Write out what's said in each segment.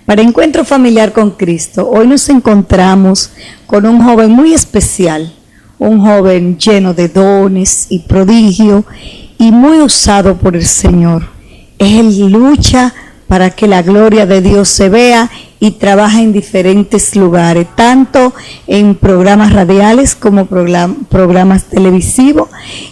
Para Encuentro Familiar con Cristo, hoy nos encontramos con un joven muy especial, un joven lleno de dones y prodigio y muy usado por el Señor. Él lucha para que la gloria de Dios se vea y trabaja en diferentes lugares, tanto en programas radiales como programas televisivos,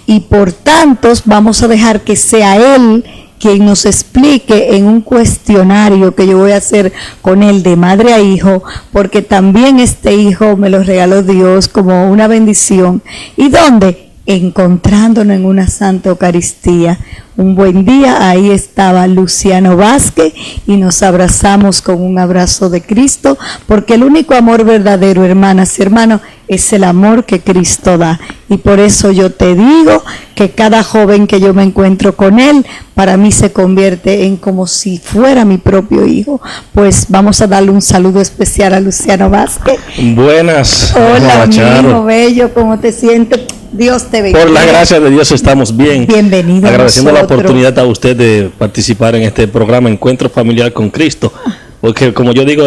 y por tanto vamos a dejar que sea él quien nos explique en un cuestionario que yo voy a hacer con él de madre a hijo, porque también este hijo me lo regaló Dios como una bendición. ¿Y dónde? Encontrándonos en una Santa Eucaristía. Un buen día, ahí estaba Luciano Vázquez y nos abrazamos con un abrazo de Cristo, porque el único amor verdadero, hermanas y hermanos, es el amor que Cristo da. Y por eso yo te digo que cada joven que yo me encuentro con él, para mí se convierte en como si fuera mi propio hijo. Pues vamos a darle un saludo especial a Luciano Vázquez. Buenas. Hola, mi hijo bello, ¿cómo te sientes? Dios te bendiga. Por la gracia de Dios estamos bien. Bienvenido. Agradeciendo la oportunidad a usted de participar en este programa Encuentro Familiar con Cristo. Porque como yo digo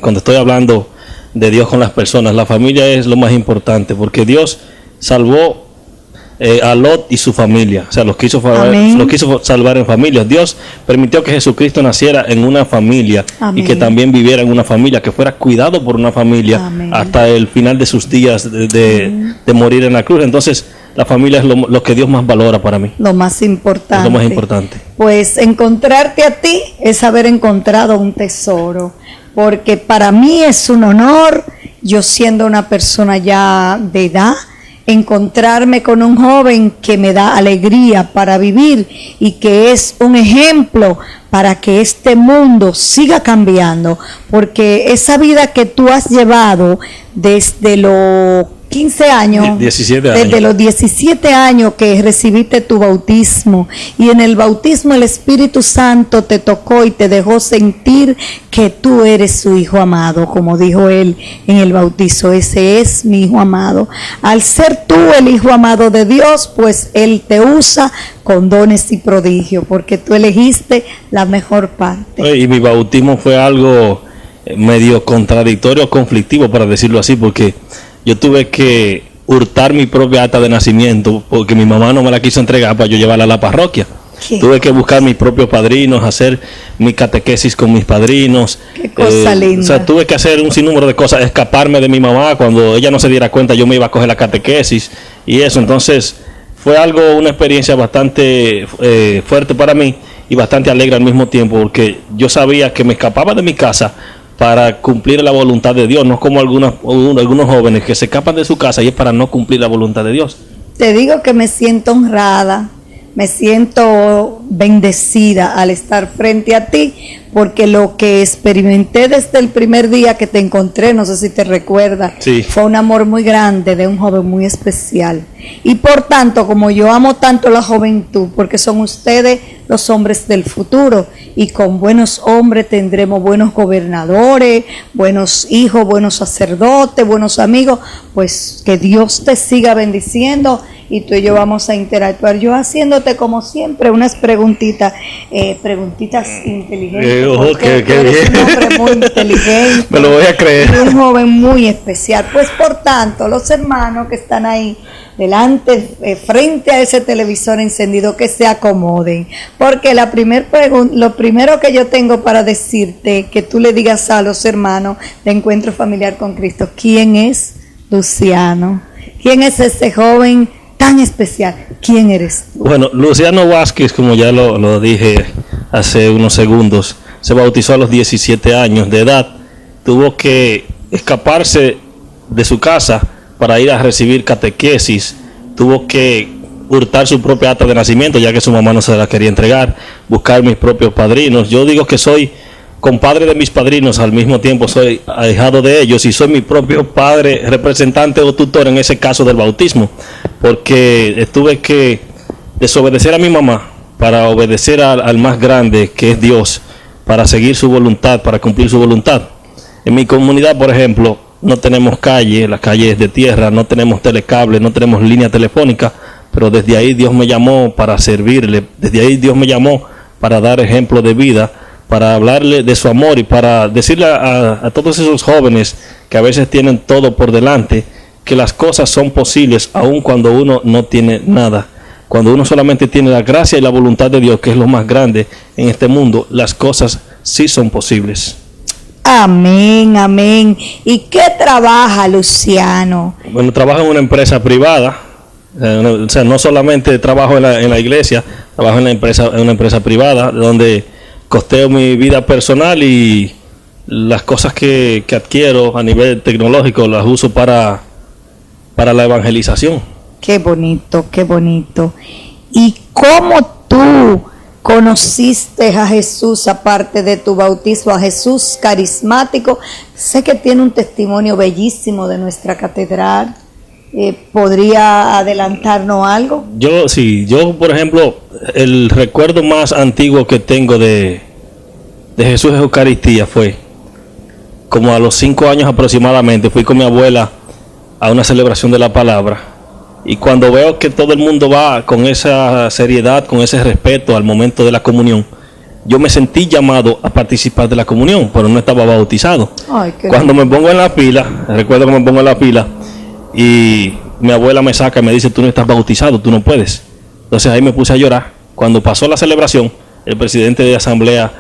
cuando estoy hablando de Dios con las personas, la familia es lo más importante, porque Dios salvó a Lot y su familia, o sea, los quiso salvar en familias. Dios permitió que Jesucristo naciera en una familia. Amén. Y que también viviera en una familia, que fuera cuidado por una familia. Amén. Hasta el final de sus días de morir en la cruz. Entonces, la familia es lo que Dios más valora para mí. Lo más importante. Es lo más importante. Pues encontrarte a ti es haber encontrado un tesoro, porque para mí es un honor, yo siendo una persona ya de edad, encontrarme con un joven que me da alegría para vivir y que es un ejemplo para que este mundo siga cambiando, porque esa vida que tú has llevado desde los 15 años, 17 años, desde los 17 años que recibiste tu bautismo, y en el bautismo el Espíritu Santo te tocó y te dejó sentir que tú eres su hijo amado, como dijo él en el bautizo, ese es mi hijo amado. Al ser tú el hijo amado de Dios, pues él te usa con dones y prodigios, porque tú elegiste la mejor parte. Y mi bautismo fue algo medio contradictorio, conflictivo, para decirlo así, porque yo tuve que hurtar mi propia acta de nacimiento porque mi mamá no me la quiso entregar para yo llevarla a la parroquia. ¿Qué? Tuve que buscar mis propios padrinos, hacer mi catequesis con mis padrinos. Qué cosa linda. O sea, tuve que hacer un sinnúmero de cosas, escaparme de mi mamá. Cuando ella no se diera cuenta, yo me iba a coger la catequesis y eso. Entonces, fue una experiencia bastante fuerte para mí y bastante alegre al mismo tiempo, porque yo sabía que me escapaba de mi casa para cumplir la voluntad de Dios, no como algunos jóvenes que se escapan de su casa y es para no cumplir la voluntad de Dios. Te digo que me siento honrada, me siento bendecida al estar frente a ti, porque lo que experimenté desde el primer día que te encontré, no sé si te recuerdas, sí, fue un amor muy grande de un joven muy especial. Y por tanto, como yo amo tanto la juventud, porque son ustedes los hombres del futuro, y con buenos hombres tendremos buenos gobernadores, buenos hijos, buenos sacerdotes, buenos amigos, pues que Dios te siga bendiciendo y tú y yo vamos a interactuar. Yo haciéndote como siempre unas preguntitas inteligentes. Qué eres un hombre muy inteligente. Me lo voy a creer. Y un joven muy especial. Pues por tanto, los hermanos que están ahí delante, frente a ese televisor encendido, que se acomoden, porque lo primero que yo tengo para decirte, que tú le digas a los hermanos de Encuentro Familiar con Cristo, ¿quién es Luciano? ¿Quién es ese joven tan especial? ¿Quién eres tú? Bueno, Luciano Vázquez, como ya lo dije hace unos segundos, se bautizó a los 17 años de edad. Tuvo que escaparse de su casa para ir a recibir catequesis. Tuvo que hurtar su propia acta de nacimiento, ya que su mamá no se la quería entregar, buscar mis propios padrinos. Yo digo que soy compadre de mis padrinos, al mismo tiempo soy ahijado de ellos y soy mi propio padre, representante o tutor en ese caso del bautismo, porque tuve que desobedecer a mi mamá para obedecer al más grande, que es Dios, para seguir su voluntad, para cumplir su voluntad. En mi comunidad, por ejemplo, no tenemos calle, la calle es de tierra, no tenemos telecable, no tenemos línea telefónica, pero desde ahí Dios me llamó para servirle, desde ahí Dios me llamó para dar ejemplo de vida, para hablarle de su amor y para decirle a todos esos jóvenes que a veces tienen todo por delante, que las cosas son posibles aun cuando uno no tiene nada. Cuando uno solamente tiene la gracia y la voluntad de Dios, que es lo más grande en este mundo, las cosas sí son posibles. Amén, amén. ¿Y qué trabaja Luciano? Bueno, trabajo en una empresa privada. O sea, no solamente trabajo en la iglesia, trabajo en una empresa privada donde costeo mi vida personal y las cosas que adquiero a nivel tecnológico las uso para la evangelización. Qué bonito, qué bonito. ¿Y cómo tú conociste a Jesús aparte de tu bautismo, a Jesús carismático? Sé que tiene un testimonio bellísimo de nuestra catedral. ¿Podría adelantarnos algo? Yo por ejemplo, el recuerdo más antiguo que tengo de Jesús en Eucaristía fue como a los 5 años aproximadamente. Fui con mi abuela a una celebración de la palabra y cuando veo que todo el mundo va con esa seriedad, con ese respeto al momento de la comunión, yo me sentí llamado a participar de la comunión, pero no estaba bautizado. Cuando me pongo en la pila, recuerdo que me pongo en la pila y mi abuela me saca y me dice: tú no estás bautizado, tú no puedes. Entonces ahí me puse a llorar. Cuando pasó la celebración, el presidente de asamblea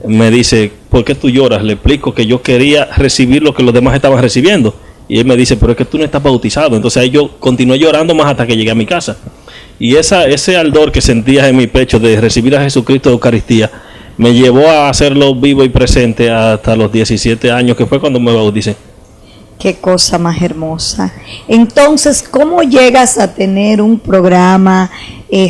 me dice: ¿por qué tú lloras? Le explico que yo quería recibir lo que los demás estaban recibiendo. Y él me dice: pero es que tú no estás bautizado. Entonces ahí yo continué llorando más hasta que llegué a mi casa. Y ese ardor que sentía en mi pecho de recibir a Jesucristo de Eucaristía me llevó a hacerlo vivo y presente hasta los 17 años, que fue cuando me bauticé. Qué cosa más hermosa. Entonces, ¿cómo llegas a tener un programa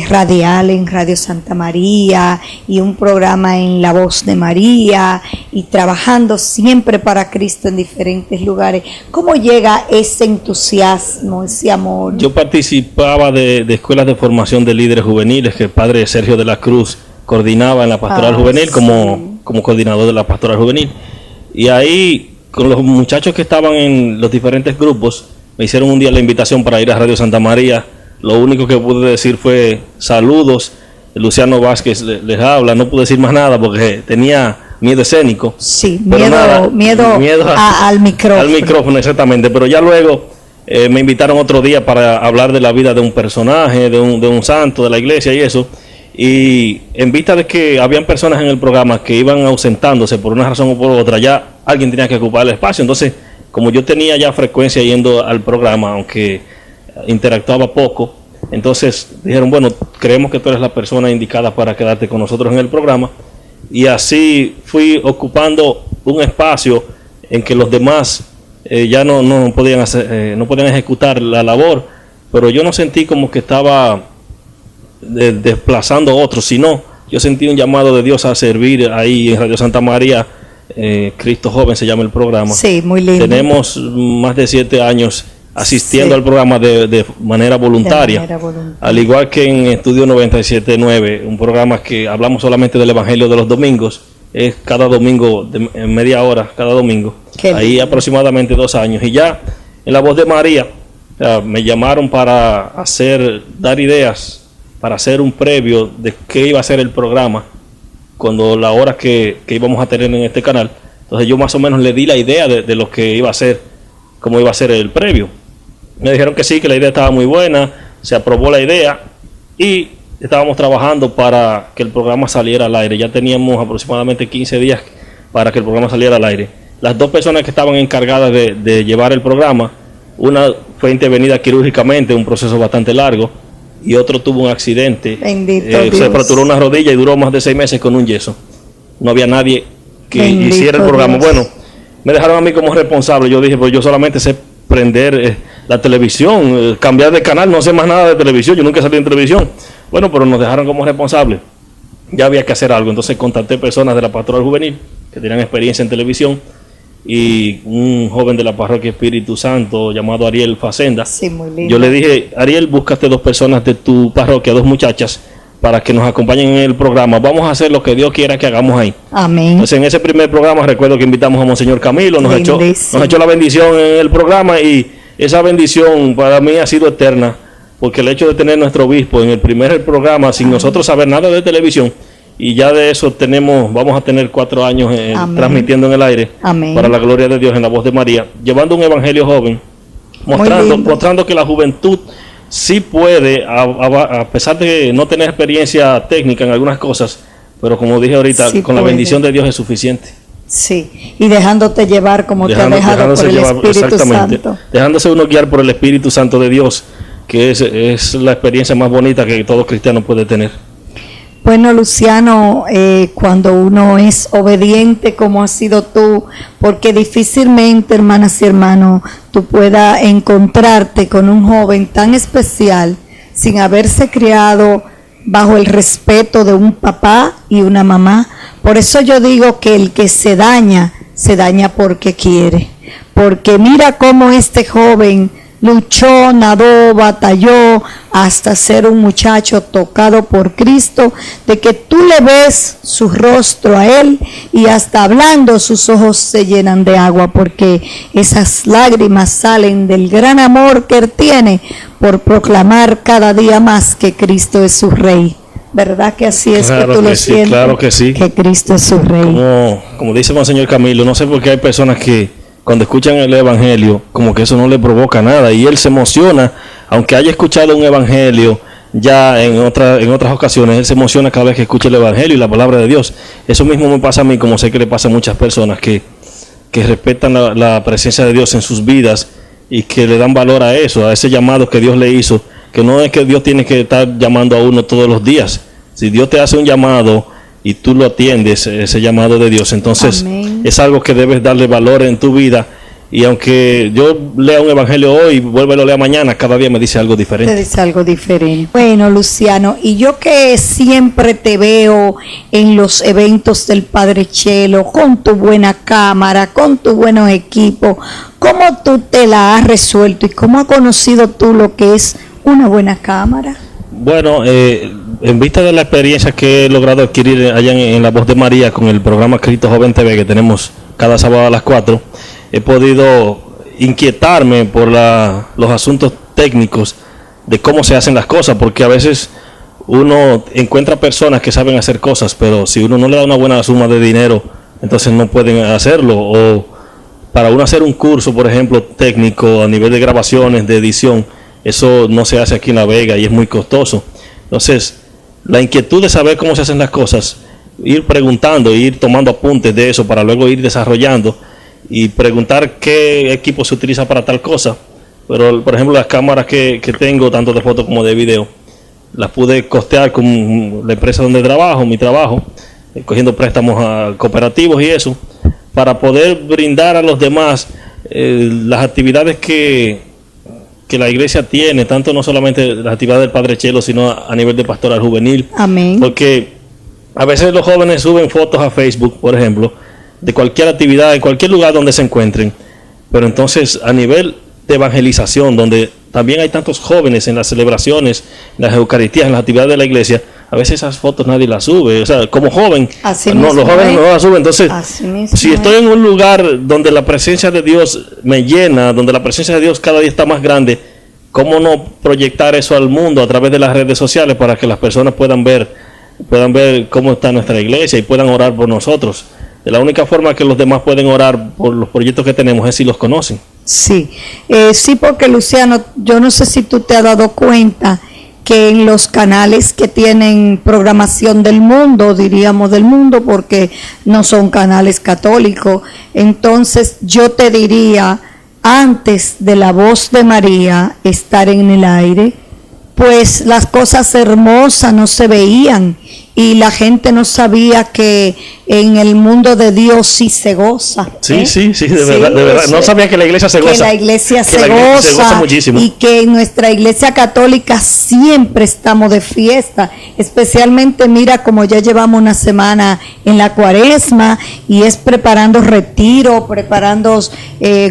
radial en Radio Santa María y un programa en La Voz de María y trabajando siempre para Cristo en diferentes lugares? ¿Cómo llega ese entusiasmo, ese amor? Yo participaba de escuelas de formación de líderes juveniles que el padre Sergio de la Cruz coordinaba en la pastoral juvenil, como coordinador de la pastoral juvenil. Y ahí, con los muchachos que estaban en los diferentes grupos, me hicieron un día la invitación para ir a Radio Santa María. Lo único que pude decir fue saludos, Luciano Vázquez les habla. No pude decir más nada porque tenía miedo escénico. Sí, miedo al micrófono. Al micrófono, exactamente. Pero ya luego me invitaron otro día para hablar de la vida de un personaje, de un santo de la iglesia y eso. Y en vista de que habían personas en el programa que iban ausentándose por una razón o por otra, ya alguien tenía que ocupar el espacio. Entonces, como yo tenía ya frecuencia yendo al programa, aunque interactuaba poco, entonces dijeron: bueno, creemos que tú eres la persona indicada para quedarte con nosotros en el programa. Y así fui ocupando un espacio en que los demás ya no podían ejecutar la labor, pero yo no sentí como que estaba desplazando a otros, sino yo sentí un llamado de Dios a servir ahí en Radio Santa María. Cristo Joven se llama el programa. Sí, muy lindo. Tenemos más de 7 años asistiendo al programa de manera voluntaria, al igual que en Estudio 97.9, un programa que hablamos solamente del Evangelio de los domingos. Es cada domingo, en media hora, cada domingo. Ahí aproximadamente 2 años. Y ya en La Voz de María me llamaron para dar ideas, para hacer un previo de qué iba a ser el programa cuando la hora que íbamos a tener en este canal. Entonces yo más o menos le di la idea de lo que iba a ser, cómo iba a ser el previo. Me dijeron que sí, que la idea estaba muy buena, se aprobó la idea y estábamos trabajando para que el programa saliera al aire. Ya teníamos aproximadamente 15 días para que el programa saliera al aire. Las 2 personas que estaban encargadas de llevar el programa, una fue intervenida quirúrgicamente, un proceso bastante largo, y otro tuvo un accidente. Se fracturó una rodilla y duró más de 6 meses con un yeso. No había nadie que hiciera el programa. Dios. Bueno, me dejaron a mí como responsable. Yo dije: pues yo solamente sé prender la televisión, cambiar de canal, no sé más nada de televisión, yo nunca salí en televisión. Bueno, pero nos dejaron como responsable. Ya había que hacer algo. Entonces contacté personas de la pastoral juvenil que tenían experiencia en televisión y un joven de la parroquia Espíritu Santo llamado Ariel Facenda. Sí, muy lindo. Yo le dije: Ariel, búscate 2 personas de tu parroquia, 2 muchachas, para que nos acompañen en el programa. Vamos a hacer lo que Dios quiera que hagamos ahí. Amén. Entonces en ese primer programa recuerdo que invitamos a Monseñor Camilo, nos echó la bendición en el programa, y esa bendición para mí ha sido eterna, porque el hecho de tener nuestro obispo en el primer programa sin nosotros saber nada de televisión y ya de eso vamos a tener 4 años transmitiendo en el aire. Amén. Para la gloria de Dios en la voz de María, llevando un evangelio joven, mostrando que la juventud sí puede, a pesar de no tener experiencia técnica en algunas cosas, pero como dije ahorita, sí con la bendición de Dios es suficiente. Sí, y dejándote llevar como te ha dejado por el Espíritu Santo. Dejándose uno guiar por el Espíritu Santo de Dios, que es la experiencia más bonita que todo cristiano puede tener. Bueno, Luciano, cuando uno es obediente como has sido tú, porque difícilmente, hermanas y hermanos, tú puedas encontrarte con un joven tan especial sin haberse criado bajo el respeto de un papá y una mamá. Por eso yo digo que el que se daña porque quiere. Porque mira cómo este joven luchó, nadó, batalló hasta ser un muchacho tocado por Cristo, de que tú le ves su rostro a él y hasta hablando sus ojos se llenan de agua, porque esas lágrimas salen del gran amor que él tiene por proclamar cada día más que Cristo es su Rey. ¿Verdad que así es? Claro que tú que lo sí, sientes, claro que sí. Que Cristo es su Rey. Como dice Monseñor Camilo, no sé por qué hay personas que cuando escuchan el evangelio, como que eso no le provoca nada, y él se emociona, aunque haya escuchado un evangelio ya en otras ocasiones, él se emociona cada vez que escucha el evangelio y la palabra de Dios. Eso mismo me pasa a mí, como sé que le pasa a muchas personas que respetan la presencia de Dios en sus vidas y que le dan valor a eso, a ese llamado que Dios le hizo, que no es que Dios tiene que estar llamando a uno todos los días. Si Dios te hace un llamado y tú lo atiendes, ese llamado de Dios, entonces Amén. Es algo que debes darle valor en tu vida. Y aunque yo lea un evangelio hoy y vuelva y lo lea mañana, cada día me dice algo diferente. Te dice algo diferente. Bueno, Luciano, y yo que siempre te veo en los eventos del Padre Chelo, con tu buena cámara, con tu buenos equipos, ¿cómo tú te la has resuelto y cómo has conocido tú lo que es una buena cámara? Bueno, en vista de la experiencia que he logrado adquirir allá en La Voz de María con el programa Cristo Joven TV que tenemos cada sábado a las 4, he podido inquietarme por los asuntos técnicos de cómo se hacen las cosas, porque a veces uno encuentra personas que saben hacer cosas, pero si uno no le da una buena suma de dinero, entonces no pueden hacerlo. O para uno hacer un curso, por ejemplo, técnico a nivel de grabaciones, de edición, eso no se hace aquí en La Vega y es muy costoso. Entonces, la inquietud de saber cómo se hacen las cosas, ir preguntando, ir tomando apuntes de eso para luego ir desarrollando y preguntar qué equipo se utiliza para tal cosa. Pero, por ejemplo, las cámaras que tengo, tanto de foto como de video, las pude costear con la empresa donde trabajo, mi trabajo, cogiendo préstamos a cooperativos y eso, para poder brindar a los demás las actividades que la iglesia tiene, tanto no solamente las actividades del Padre Chelo, sino a nivel de pastoral juvenil. Amén. Porque a veces los jóvenes suben fotos a Facebook, por ejemplo, de cualquier actividad, en cualquier lugar donde se encuentren, pero entonces a nivel de evangelización, donde también hay tantos jóvenes en las celebraciones, en las eucaristías, en las actividades de la iglesia, a veces esas fotos nadie las sube. O sea, como joven, los jóvenes no las suben. Entonces, si estoy en un lugar donde la presencia de Dios me llena, donde la presencia de Dios cada día está más grande, ¿cómo no proyectar eso al mundo a través de las redes sociales para que las personas puedan ver cómo está nuestra iglesia y puedan orar por nosotros? De la única forma que los demás pueden orar por los proyectos que tenemos es si los conocen. Sí, sí, porque Luciano, yo no sé si tú te has dado cuenta que en los canales que tienen programación del mundo, diríamos del mundo, porque no son canales católicos, entonces yo te diría, antes de La Voz de María estar en el aire, pues las cosas hermosas no se veían y la gente no sabía que en el mundo de Dios sí se goza. Sí, de verdad. No sabía que la iglesia se goza. Que la iglesia se goza muchísimo. Y que en nuestra iglesia católica siempre estamos de fiesta. Especialmente, mira, como ya llevamos una semana en la Cuaresma y es preparando retiro, preparando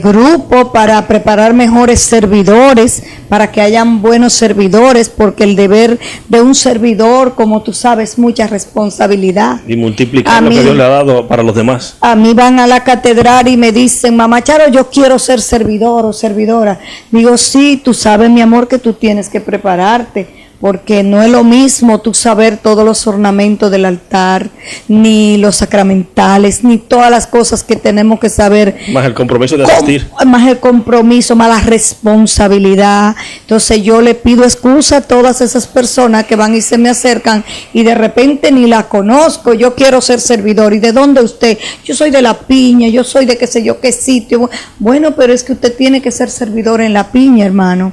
grupos para preparar mejores servidores, para que hayan buenos servidores, porque el deber de un servidor, como tú sabes, mucha responsabilidad. Y multiplicar lo que Dios le ha dado para los demás. A mí van a la catedral y me dicen, mamá Charo, yo quiero ser servidor o servidora. Digo, sí, tú sabes, mi amor, que tú tienes que prepararte, porque no es lo mismo tú saber todos los ornamentos del altar, ni los sacramentales, ni todas las cosas que tenemos que saber. Más el compromiso de asistir. Más el compromiso, más la responsabilidad. Entonces yo le pido excusa a todas esas personas que van y se me acercan y de repente ni la conozco. Yo quiero ser servidor. ¿Y de dónde usted? Yo soy de La Piña, yo soy de qué sé yo qué sitio. Bueno, pero es que usted tiene que ser servidor en La Piña, hermano.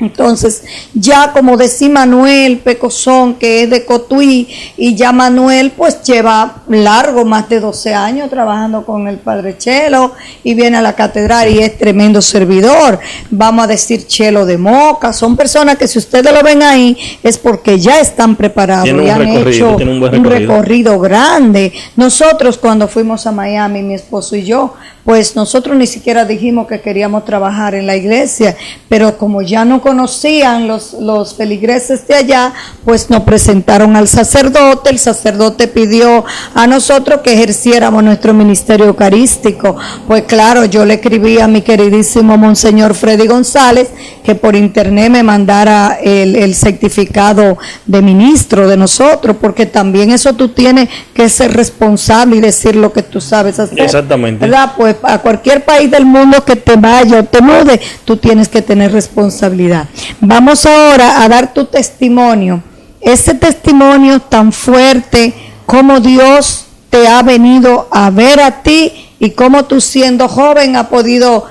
Entonces, ya como decía Manuel Pecozón, que es de Cotuí, y ya Manuel pues lleva largo, más de 12 años trabajando con el Padre Chelo, y viene a la catedral y es tremendo servidor. Vamos a decir Chelo de Moca, son personas que si ustedes lo ven ahí, es porque ya están preparados y han hecho un recorrido grande. Nosotros cuando fuimos a Miami, mi esposo y yo, pues nosotros ni siquiera dijimos que queríamos trabajar en la iglesia, pero como ya no conocían los feligreses de allá, pues nos presentaron al sacerdote. El sacerdote pidió a nosotros que ejerciéramos nuestro ministerio eucarístico. Pues claro, yo le escribí a mi queridísimo Monseñor Freddy González que por internet me mandara el certificado de ministro de nosotros, porque también eso tú tienes que ser responsable y decir lo que tú sabes hacer. Exactamente. ¿Verdad? Pues a cualquier país del mundo que te vaya o te mude, tú tienes que tener responsabilidad. Vamos ahora a dar tu testimonio, ese testimonio tan fuerte, como Dios te ha venido a ver a ti y cómo tú siendo joven has podido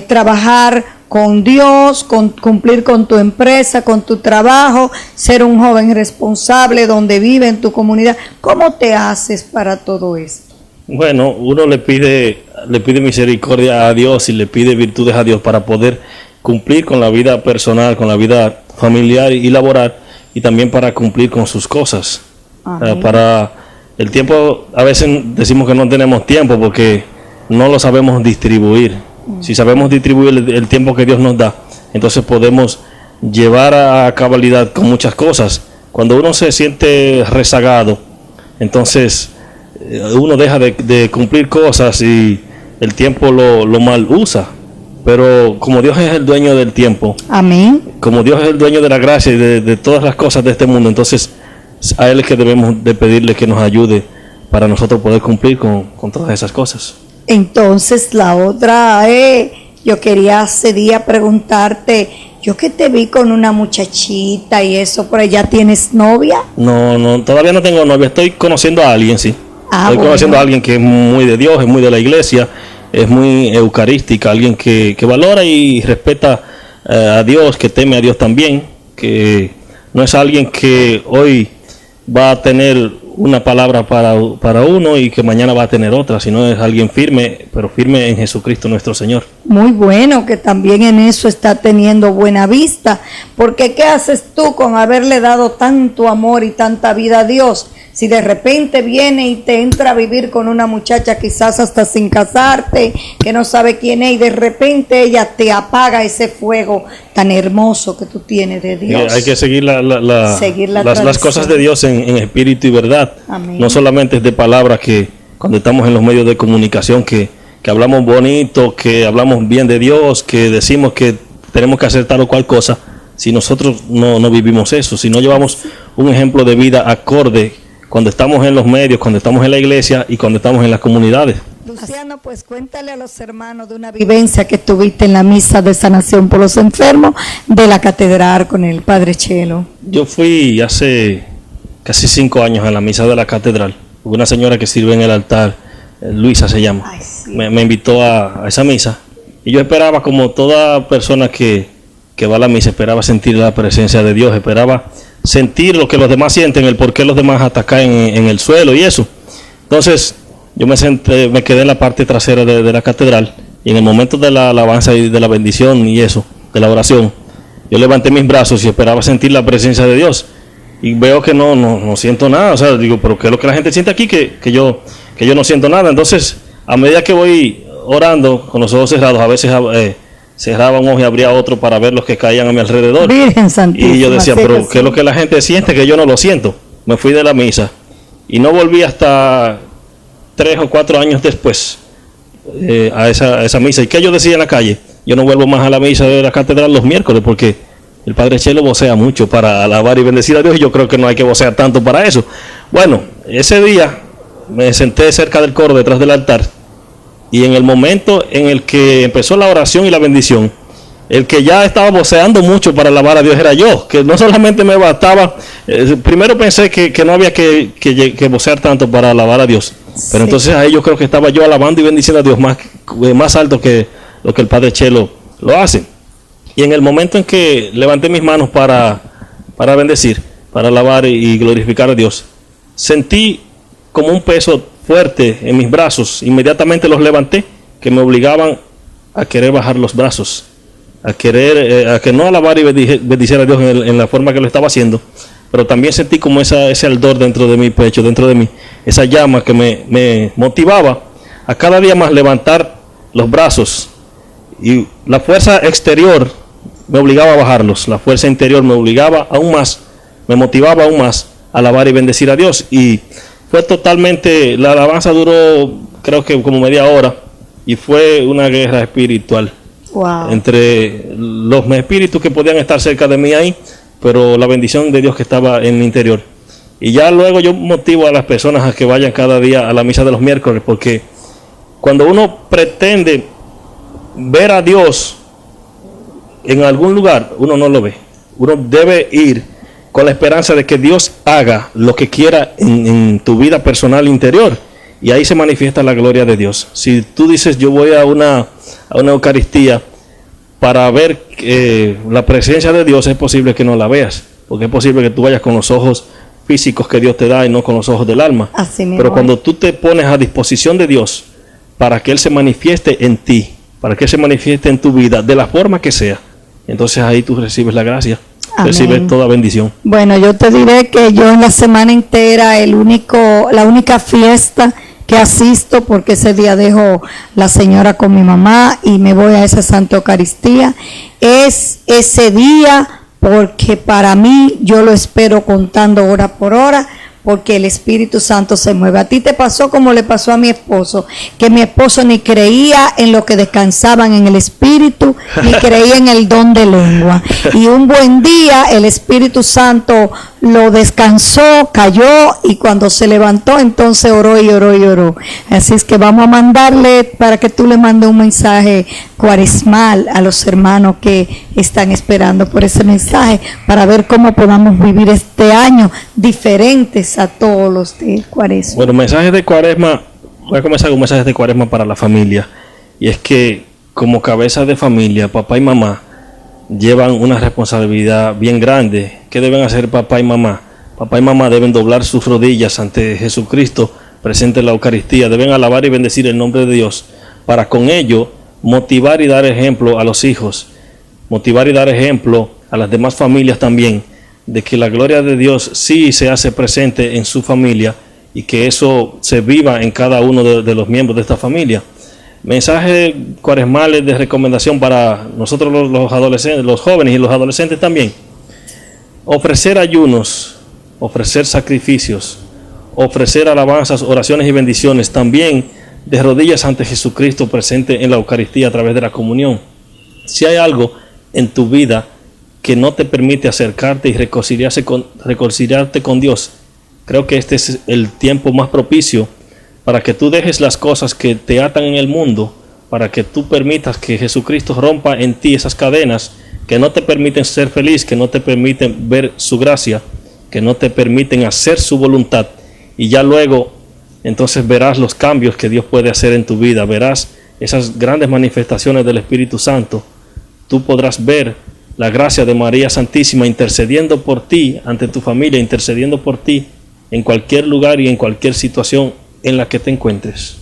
trabajar con Dios, cumplir con tu empresa, con tu trabajo, ser un joven responsable donde vive en tu comunidad. ¿Cómo te haces para todo esto? Bueno, uno le pide misericordia a Dios y le pide virtudes a Dios para poder cumplir con la vida personal, con la vida familiar y laboral, y también para cumplir con sus cosas. Para el tiempo, a veces decimos que no tenemos tiempo porque no lo sabemos distribuir. Si sabemos distribuir el tiempo que Dios nos da, entonces podemos llevar a cabalidad con muchas cosas. Cuando uno se siente rezagado, entonces uno deja de cumplir cosas y el tiempo lo mal usa. Pero como Dios es el dueño del tiempo, amén, como Dios es el dueño de la gracia y de todas las cosas de este mundo, entonces a Él es que debemos de pedirle que nos ayude para nosotros poder cumplir con todas esas cosas. Entonces la otra yo quería hace día preguntarte, yo que te vi con una muchachita y eso, ¿por allá tienes novia? No, todavía no tengo novia, estoy conociendo a alguien, sí. Estoy conociendo a alguien que es muy de Dios, es muy de la iglesia, es muy eucarística, alguien que valora y respeta a Dios, que teme a Dios también, que no es alguien que hoy va a tener una palabra para uno y que mañana va a tener otra, sino es alguien firme, pero firme en Jesucristo nuestro Señor. Muy bueno, que también en eso está teniendo buena vista, porque ¿qué haces tú con haberle dado tanto amor y tanta vida a Dios? Si de repente viene y te entra a vivir con una muchacha quizás hasta sin casarte, que no sabe quién es, y de repente ella te apaga ese fuego tan hermoso que tú tienes de Dios. Hay que seguir las cosas de Dios en espíritu y verdad. Amén. No solamente es de palabras, que cuando estamos en los medios de comunicación que hablamos bonito, que hablamos bien de Dios, que decimos que tenemos que hacer tal o cual cosa, si nosotros no vivimos eso, si no llevamos un ejemplo de vida acorde cuando estamos en los medios, cuando estamos en la iglesia y cuando estamos en las comunidades. Luciano, pues cuéntale a los hermanos de una vivencia que tuviste en la misa de sanación por los enfermos de la catedral con el Padre Chelo. Yo fui hace casi 5 años a la misa de la catedral. Una señora que sirve en el altar, Luisa se llama. Ay, sí. Me invitó a esa misa y yo esperaba, como toda persona que va a la misa, esperaba sentir la presencia de Dios, esperaba sentir lo que los demás sienten, el por qué los demás atacan en el suelo y eso. Entonces yo me quedé en la parte trasera de la catedral, y en el momento de la alabanza y de la bendición y eso, de la oración, yo levanté mis brazos y esperaba sentir la presencia de Dios, y veo que no siento nada. O sea, digo, pero ¿qué es lo que la gente siente aquí que yo no siento nada? Entonces, a medida que voy orando con los ojos cerrados, a veces cerraba un ojo y abría otro para ver los que caían a mi alrededor. Virgen Santísima. Y yo decía, pero ¿qué es sí, lo que la gente siente que yo no lo siento? Me fui de la misa y no volví hasta 3 o 4 años después a esa misa. ¿Y qué yo decía en la calle? Yo no vuelvo más a la misa de la catedral los miércoles, porque El Padre Chelo vocea mucho para alabar y bendecir a Dios, y yo creo que no hay que vocear tanto para eso. Bueno, ese día me senté cerca del coro, detrás del altar, y en el momento en el que empezó la oración y la bendición, el que ya estaba voceando mucho para alabar a Dios era yo, que no solamente me bastaba, primero pensé que no había que vocear tanto para alabar a Dios, pero entonces ahí yo creo que estaba yo alabando y bendiciendo a Dios más alto que lo que el Padre Chelo lo hace. Y en el momento en que levanté mis manos para bendecir, para alabar y glorificar a Dios, sentí como un peso fuerte en mis brazos. Inmediatamente los levanté, que me obligaban a querer bajar los brazos, a que no alabar y bendecir a Dios en la forma que lo estaba haciendo, pero también sentí como ese ardor dentro de mi pecho, dentro de mí, esa llama que me motivaba a cada día más levantar los brazos, y la fuerza exterior me obligaba a bajarlos, la fuerza interior me obligaba aún más, me motivaba aún más a alabar y bendecir a Dios. Y fue totalmente, la alabanza duró creo que como media hora, y fue una guerra espiritual. Wow. Entre los espíritus que podían estar cerca de mí ahí, pero la bendición de Dios que estaba en mi interior. Y ya luego yo motivo a las personas a que vayan cada día a la misa de los miércoles, porque cuando uno pretende ver a Dios en algún lugar, uno no lo ve. Uno debe ir con la esperanza de que Dios haga lo que quiera en tu vida personal interior, y ahí se manifiesta la gloria de Dios. Si tú dices yo voy a una Eucaristía para ver la presencia de Dios, es posible que no la veas, porque es posible que tú vayas con los ojos físicos que Dios te da y no con los ojos del alma. Pero cuando tú te pones a disposición de Dios para que Él se manifieste en ti, para que Él se manifieste en tu vida de la forma que sea, entonces ahí tú recibes la gracia. Amén. Recibes toda bendición. Bueno, yo te diré que yo en la semana entera la única fiesta que asisto, porque ese día dejo la señora con mi mamá y me voy a esa Santa Eucaristía, es ese día, porque para mí yo lo espero contando hora por hora, porque el Espíritu Santo se mueve. A ti te pasó como le pasó a mi esposo, que mi esposo ni creía en lo que descansaban en el Espíritu, ni creía en el don de lengua. Y un buen día el Espíritu Santo lo descansó, cayó, y cuando se levantó entonces oró y oró y oró. Así es que vamos a mandarle, para que tú le mandes un mensaje cuaresmal a los hermanos que están esperando por ese mensaje, para ver cómo podamos vivir este año diferentes a todos los de Cuaresma. Bueno, mensajes de Cuaresma, voy a comenzar con mensajes de Cuaresma para la familia, y es que como cabeza de familia, papá y mamá llevan una responsabilidad bien grande. ¿Qué deben hacer papá y mamá? Papá y mamá deben doblar sus rodillas ante Jesucristo presente en la Eucaristía, deben alabar y bendecir el nombre de Dios, para con ello motivar y dar ejemplo a los hijos, motivar y dar ejemplo a las demás familias también, de que la gloria de Dios sí se hace presente en su familia, y que eso se viva en cada uno de los miembros de esta familia. Mensajes cuaresmales de recomendación para nosotros los adolescentes, los jóvenes y los adolescentes también. Ofrecer ayunos, ofrecer sacrificios, ofrecer alabanzas, oraciones y bendiciones, también de rodillas ante Jesucristo presente en la Eucaristía a través de la comunión. Si hay algo en tu vida que no te permite acercarte y reconciliarte con Dios, creo que este es el tiempo más propicio para que tú dejes las cosas que te atan en el mundo, para que tú permitas que Jesucristo rompa en ti esas cadenas que no te permiten ser feliz, que no te permiten ver su gracia, que no te permiten hacer su voluntad. Y ya luego, entonces verás los cambios que Dios puede hacer en tu vida, verás esas grandes manifestaciones del Espíritu Santo. Tú podrás ver la gracia de María Santísima intercediendo por ti ante tu familia, intercediendo por ti en cualquier lugar y en cualquier situación en la que te encuentres.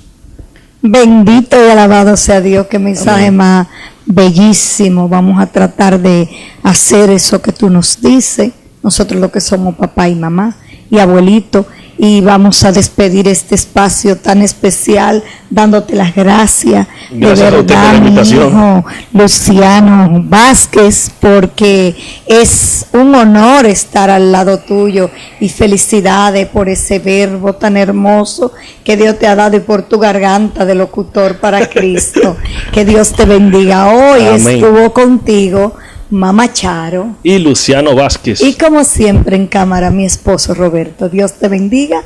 Bendito y alabado sea Dios. Qué mensaje Amén. Más bellísimo. Vamos a tratar de hacer eso que tú nos dices, nosotros los que somos papá y mamá y abuelito, y vamos a despedir este espacio tan especial dándote las gracias de verdad, mi hijo Luciano Vázquez, porque es un honor estar al lado tuyo, y felicidades por ese verbo tan hermoso que Dios te ha dado y por tu garganta de locutor para Cristo. Que Dios te bendiga. Hoy Amén. Estuvo contigo Mamá Charo y Luciano Vázquez. y como siempre en cámara mi esposo Roberto. Dios te bendiga